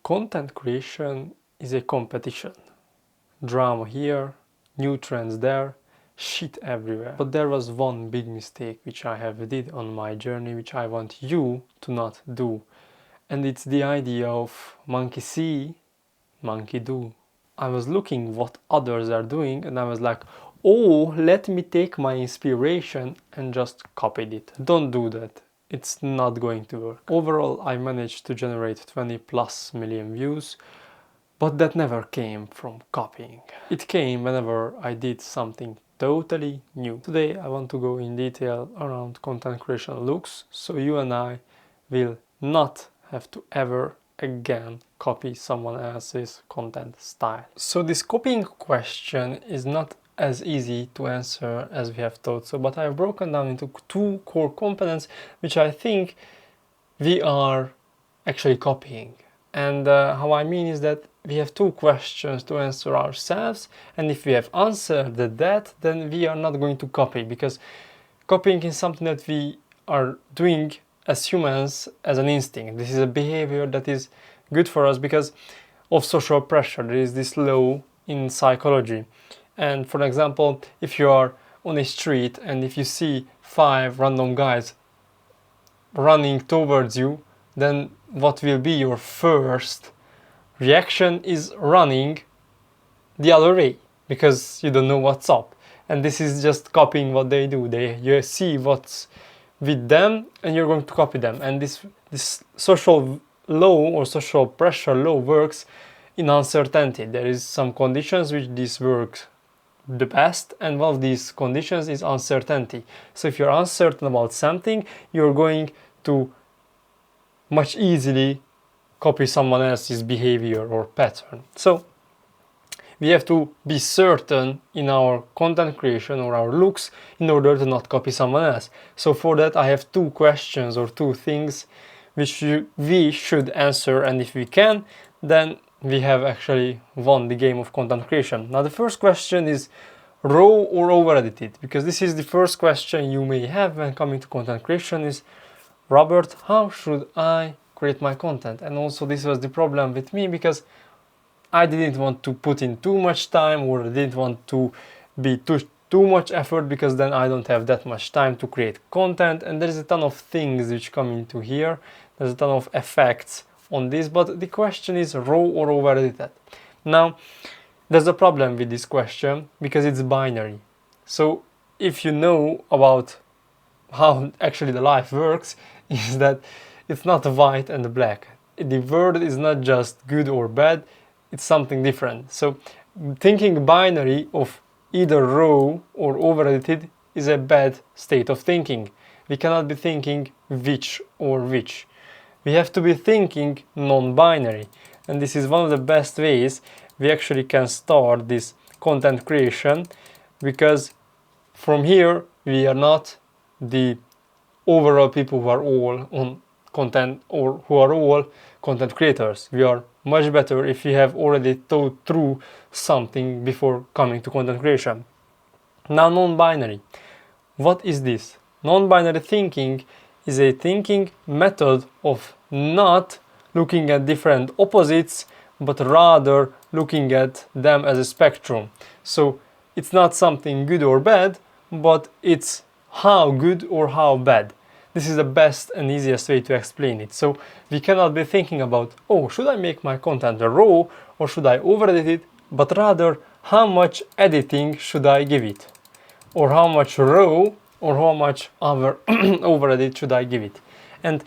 Content creation is a competition. Drama here, new trends there, shit everywhere. But there was one big mistake which I have did on my journey, which I want you to not do. And it's the idea of monkey see, monkey do. I was looking what others are doing and I was like, oh, let me take my inspiration and just copied it. Don't do that. It's not going to work. Overall, I managed to generate 20+ million views, but that never came from copying. It came whenever I did something totally new. Today I want to go in detail around content creation looks, so you and I will not have to ever again copy someone else's content style. So this copying question is not as easy to answer as we have thought so, but I have broken down into two core components which I think we are actually copying. And how I mean is that we have two questions to answer ourselves, and if we have answered that, then we are not going to copy, because copying is something that we are doing as humans as an instinct. This is a behavior that is good for us because of social pressure. There is this law in psychology. And for example, if you are on a street and if you see 5 random guys running towards you, then what will be your first reaction is running the other way, because you don't know what's up. And this is just copying what they do. You see what's with them and you're going to copy them. And this social law or social pressure law works in uncertainty. There is some conditions which this works the best, and one of these conditions is uncertainty. So if you're uncertain about something, you're going to much easily copy someone else's behavior or pattern. So we have to be certain in our content creation or our looks in order to not copy someone else. So for that I have two questions or two things which we should answer, and if we can, then we have actually won the game of content creation. Now the first question is raw or over edited, because this is the first question you may have when coming to content creation is, Robert, how should I create my content? And also this was the problem with me, because I didn't want to put in too much time, or I didn't want to be too much effort, because then I don't have that much time to create content, and there's a ton of things which come into here. There's a ton of effects on this, but the question is raw or over edited. Now there's a problem with this question because it's binary. So if you know about how actually the life works, is that it's not white and black. The word is not just good or bad, it's something different. So thinking binary of either raw or over edited is a bad state of thinking. We cannot be thinking which or which. We have to be thinking non-binary, and this is one of the best ways we actually can start this content creation, because from here we are not the overall people who are all on content or who are all content creators. We are much better if we have already thought through something before coming to content creation. Now non-binary. What is this? Non-binary thinking is a thinking method of not looking at different opposites, but rather looking at them as a spectrum. So it's not something good or bad, but it's how good or how bad. This is the best and easiest way to explain it. So we cannot be thinking about, oh, should I make my content raw or should I over edit it, but rather how much editing should I give it, or how much raw or how much over edit should I give it. And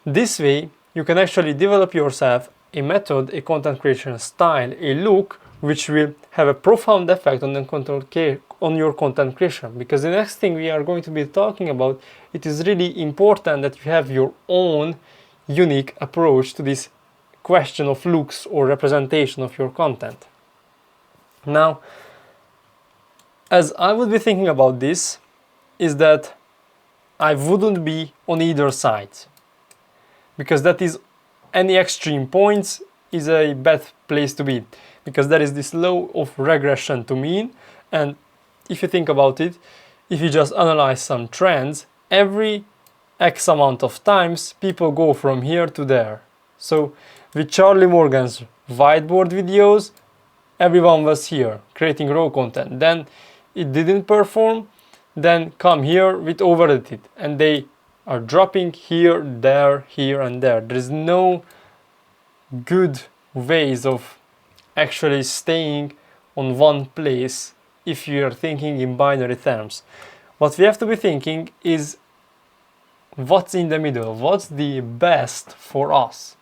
this way you can actually develop yourself a method, a content creation style, a look which will have a profound effect on your content creation. Because the next thing we are going to be talking about, it is really important that you have your own unique approach to this question of looks or representation of your content. Now, as I would be thinking about this, is that I wouldn't be on either side, because that is, any extreme points is a bad place to be, because there is this law of regression to mean. And if you think about it, if you just analyze some trends, every X amount of times people go from here to there. So with Charlie Morgan's whiteboard videos, everyone was here creating raw content. Then it didn't perform, then come here with over-edited, and they are dropping here, there, here and there. There is no good ways of actually staying on one place if you are thinking in binary terms. What we have to be thinking is what's in the middle, what's the best for us.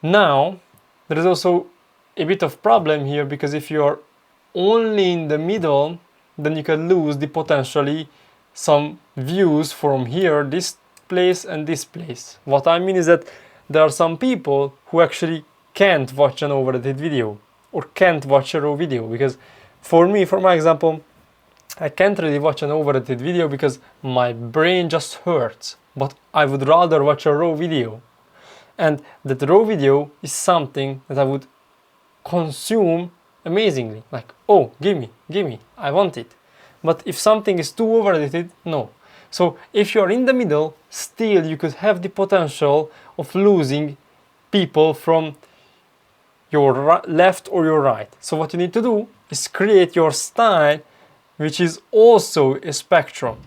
Now, there is also a bit of problem here, because if you are only in the middle, then you can lose the potentially some views from here, this place and this place. What I mean is that there are some people who actually can't watch an over-edited video or can't watch a raw video, because for me, for my example, I can't really watch an over-edited video because my brain just hurts, but I would rather watch a raw video. And that raw video is something that I would consume amazingly, like, oh, give me, I want it. But if something is too over-edited, no. So if you are in the middle, still you could have the potential of losing people from your left or your right. So what you need to do is create your style, which is also a spectrum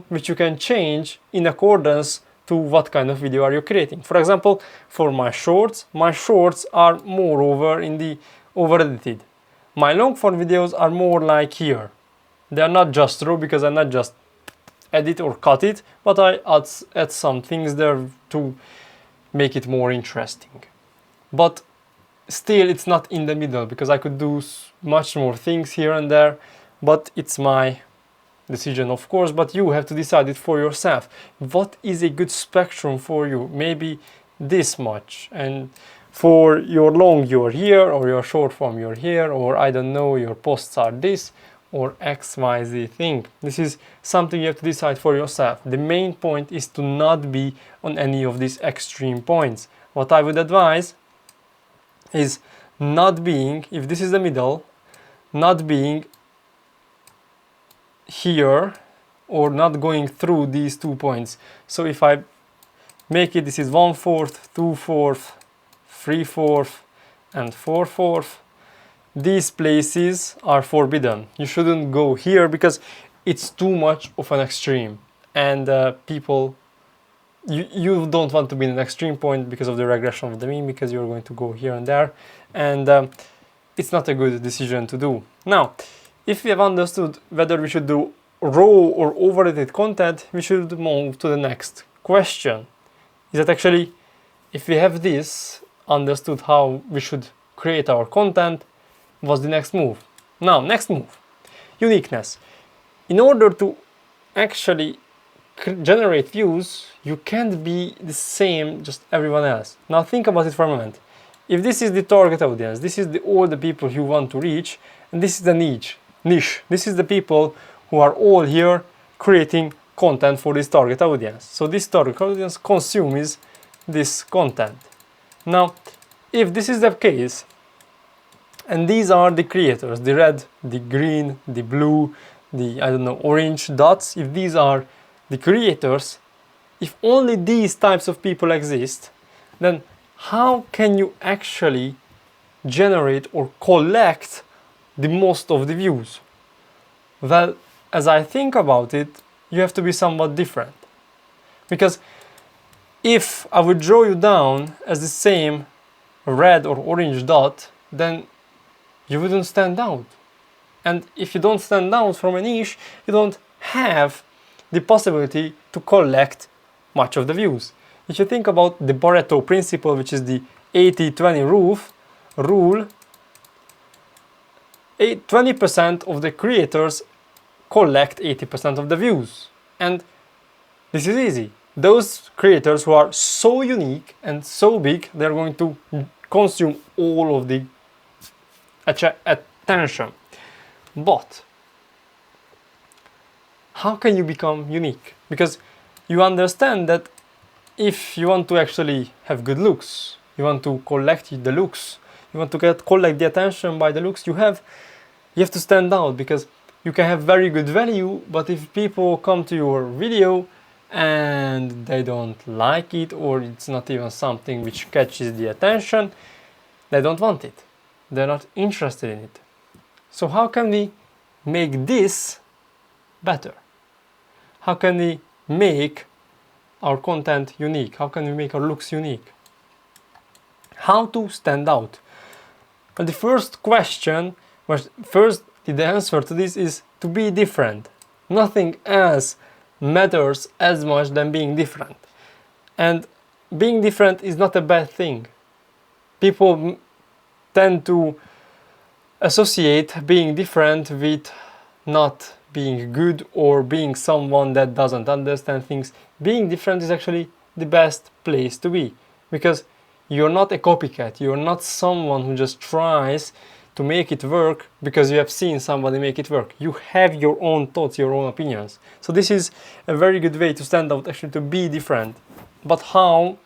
which you can change in accordance to what kind of video are you creating. For example, for my shorts are more over-edited. My long form videos are more like here. They are not just raw, because I not just edit or cut it, but I add some things there to make it more interesting. But still it's not in the middle, because I could do much more things here and there, but it's my decision, of course. But you have to decide it for yourself. What is a good spectrum for you? Maybe this much, and for your long you're here, or your short form you're here, or I don't know, your posts are this, or XYZ thing. This is something you have to decide for yourself. The main point is to not be on any of these extreme points. What I would advise is not being, if this is the middle, not being here or not going through these 2 points. So if I make it, this is 1/4, 2/4, 3/4 and 4/4. These places are forbidden. You shouldn't go here because it's too much of an extreme, and people, you don't want to be in an extreme point because of the regression of the mean, because you're going to go here and there, and it's not a good decision to do. Now, if we have understood whether we should do raw or over-edited content, we should move to the next question. Is that actually, if we have this understood how we should create our content, what's the next move? Now, next move, uniqueness. In order to actually generate views, you can't be the same just everyone else. Now think about it for a moment. If this is the target audience, this is all the people you want to reach, and this is the niche. This is the people who are all here creating content for this target audience. So this target audience consumes this content. Now, if this is the case, and these are the creators, the red, the green, the blue, the, I don't know, orange dots, if these are the creators, if only these types of people exist, then how can you actually generate or collect the most of the views? Well, as I think about it, you have to be somewhat different. Because if I would draw you down as the same red or orange dot, then you wouldn't stand out. And if you don't stand out from a niche, you don't have the possibility to collect much of the views. If you think about the Pareto principle, which is the 80-20 rule, 20% of the creators collect 80% of the views. And this is easy. Those creators who are so unique and so big, they're going to consume all of the attention. But how can you become unique? Because you understand that if you want to actually have good looks, you want to collect the looks, you want to collect the attention by the looks you have to stand out, because you can have very good value, but if people come to your video and they don't like it, or it's not even something which catches the attention, they don't want it. They're not interested in it. So how can we make this better? How can we make our content unique? How can we make our looks unique? How to stand out? And the first question was, the answer to this is to be different. Nothing else matters as much than being different. And being different is not a bad thing. People tend to associate being different with not being good or being someone that doesn't understand things. Being different is actually the best place to be, because you're not a copycat. You're not someone who just tries to make it work because you have seen somebody make it work. You have your own thoughts, your own opinions. So this is a very good way to stand out, actually, to be different. But how?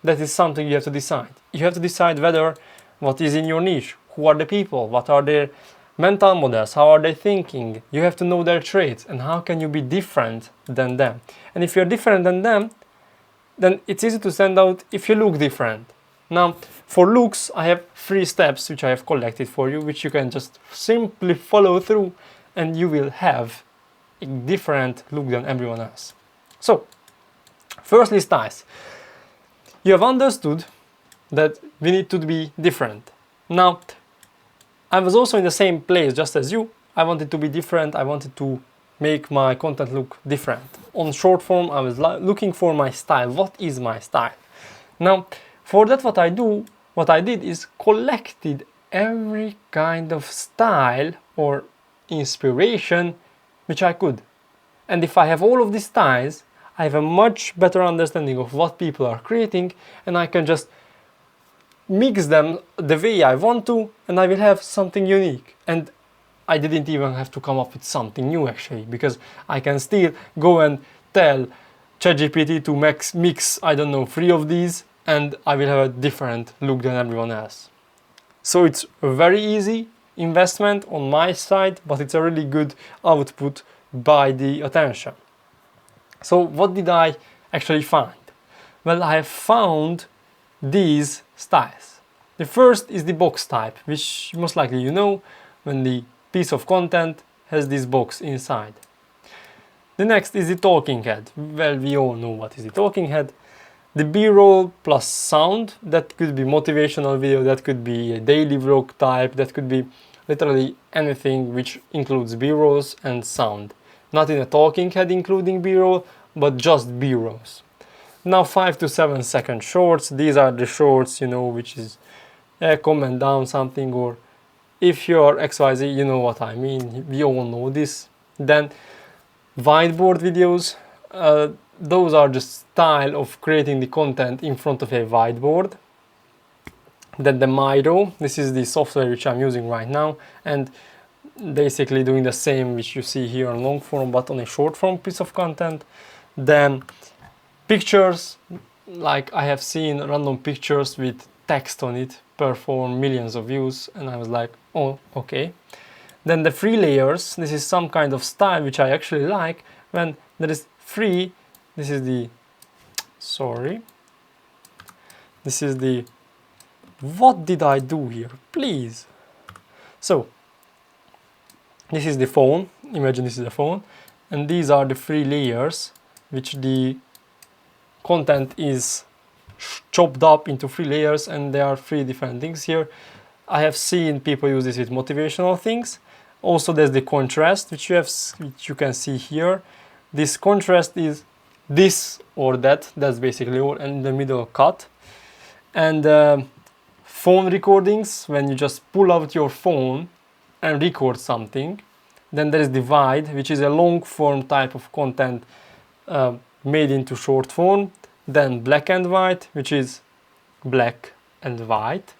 That is something you have to decide. You have to decide whether what is in your niche, who are the people, what are their mental models, how are they thinking. You have to know their traits, and how can you be different than them. And if you're different than them, then it's easy to stand out if you look different. Now, for looks, I have 3 steps which I have collected for you, which you can just simply follow through, and you will have a different look than everyone else. So, firstly, styles. You have understood that we need to be different. Now, I was also in the same place just as you. I wanted to be different. I wanted to make my content look different. On short form, I was looking for my style. What is my style? Now, for that, what I did is collected every kind of style or inspiration which I could. And if I have all of these styles, I have a much better understanding of what people are creating, and I can just mix them the way I want to, and I will have something unique. And I didn't even have to come up with something new, actually, because I can still go and tell ChatGPT to mix, I don't know, 3 of these, and I will have a different look than everyone else. So it's a very easy investment on my side, but it's a really good output by the attention. So what did I actually find? Well, I have found these styles. The first is the box type, which most likely you know, when the piece of content has this box inside. The next is the talking head. Well, we all know what is the talking head. The B-roll plus sound, that could be motivational video, that could be a daily vlog type, that could be literally anything which includes B-rolls and sound. Not in a talking head including B-roll, but just B-rolls. Now 5 to 7 second shorts. These are the shorts, you know, which is comment down something, or if you're XYZ, you know what I mean. We all know this. Then whiteboard videos. Those are the style of creating the content in front of a whiteboard. Then the Miro, this is the software which I'm using right now, and basically doing the same which you see here on long form, but on a short form piece of content. Then pictures, like I have seen random pictures with text on it perform millions of views, and I was like, oh, okay. Then the 3 layers, this is some kind of style which I actually like, when there is 3. This is the, what did I do here? Please. So, this is the phone. Imagine this is a phone. And these are the 3 layers, which the content is chopped up into 3 layers, and there are 3 different things here. I have seen people use this with motivational things. Also, there's the contrast, which you can see here. This contrast is this or that. That's basically all, and the middle cut. And phone recordings, when you just pull out your phone and record something. Then there is the wide, which is a long form type of content made into short form. Then black and white, which is black and white,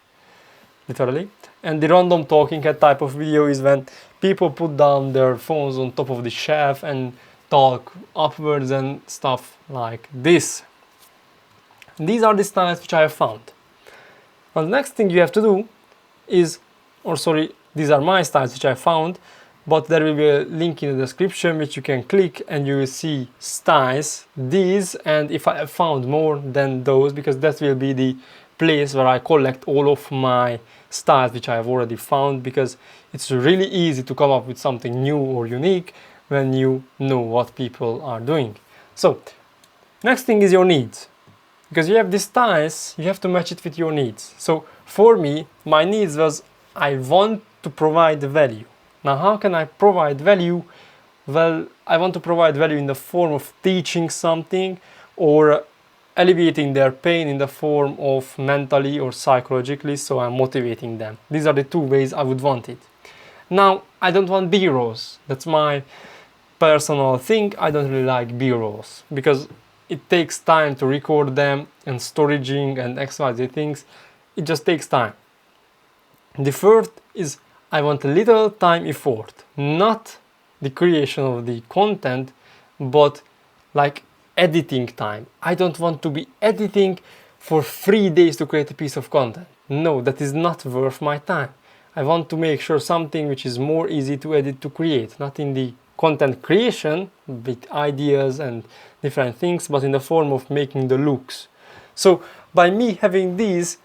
literally. And the random talking head type of video is when people put down their phones on top of the shelf and talk upwards and stuff like this. These are the styles which I have found. Now the next thing you have to do is, these are my styles which I found. but there will be a link in the description which you can click and you will see styles, these, and if I have found more than those, because that will be the place where I collect all of my styles which I have already found, because it's really easy to come up with something new or unique when you know what people are doing. So next thing is your needs, because you have these styles, you have to match it with your needs. So for me, my needs was I want to provide value. Now how can I provide value? Well, I want to provide value in the form of teaching something or alleviating their pain in the form of mentally or psychologically, so I'm motivating them. These are the two ways I would want it. Now, I don't want B-rolls. That's my personal thing. I don't really like B-rolls because it takes time to record them and storaging and XYZ things. It just takes time. The third is I want a little time effort, not the creation of the content, but like editing time. I don't want to be editing for 3 days to create a piece of content. No, that is not worth my time. I want to make sure something which is more easy to edit to create, not in the content creation with ideas and different things, but in the form of making the looks. So by me having these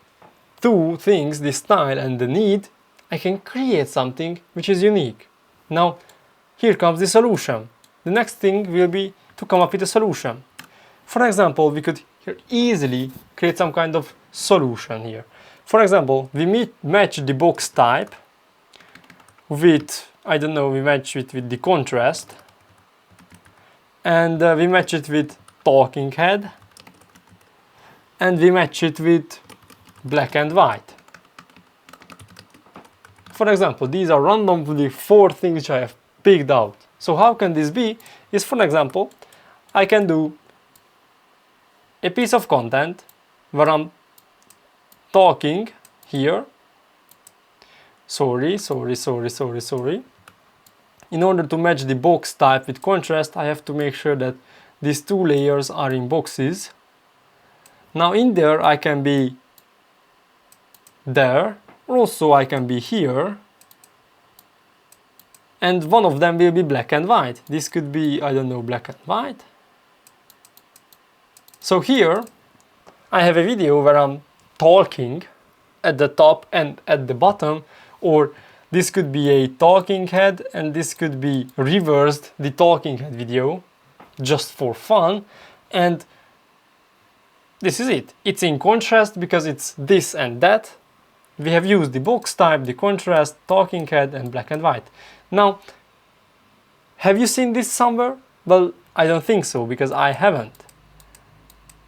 two things, the style and the need, I can create something which is unique. Now, here comes the solution. The next thing will be to come up with a solution. For example, we could here easily create some kind of solution here. For example, we match the box type with, I don't know, we match it with the contrast, and we match it with talking head, and we match it with black and white. For example, these are randomly 4 things which I have picked out. So how can this be? Is, for example, I can do a piece of content where I'm talking here. Sorry. In order to match the box type with contrast, I have to make sure that these 2 layers are in boxes. Now in there I can be there, also I can be here, and one of them will be black and white. This could be, I don't know, black and white. So here I have a video where I'm talking at the top and at the bottom, or this could be a talking head and this could be reversed, the talking head video, just for fun. And this is it. It's in contrast because it's this and that. We have used the box type, the contrast, talking head and black and white. Now, have you seen this somewhere? Well, I don't think so, because I haven't.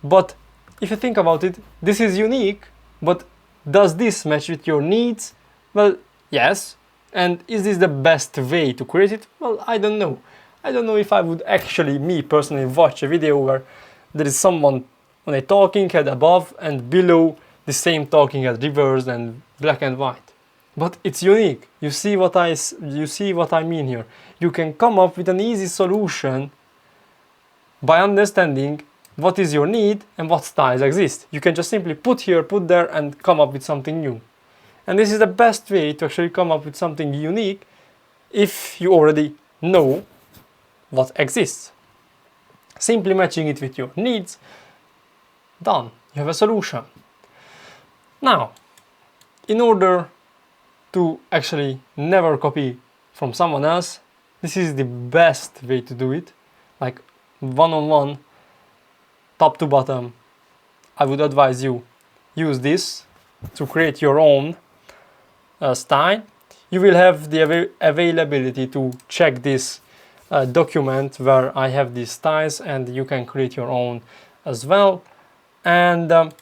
But if you think about it, this is unique, but does this match with your needs? Well, yes. And is this the best way to create it? Well, I don't know. I don't know if I would actually, me personally, watch a video where there is someone on a talking head above and below the same talking head reversed and black and white. But it's unique. You see what I mean here. You can come up with an easy solution by understanding what is your need and what styles exist. You can just simply put here, put there, and come up with something new. And this is the best way to actually come up with something unique if you already know what exists. Simply matching it with your needs, done. You have a solution. Now, in order to actually never copy from someone else, this is the best way to do it. Like one-on-one, top to bottom, I would advise you use this to create your own style. You will have the availability to check this document where I have these styles, and you can create your own as well. And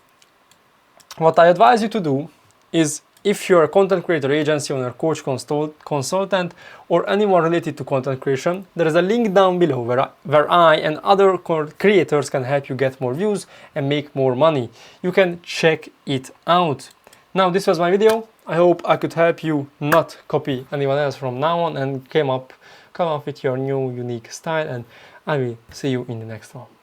what I advise you to do is, if you're a content creator agency owner, coach, consultant, or anyone related to content creation, there is a link down below where I and other creators can help you get more views and make more money. You can check it out. Now, this was my video. I hope I could help you not copy anyone else from now on and come up with your new unique style, and I will see you in the next one.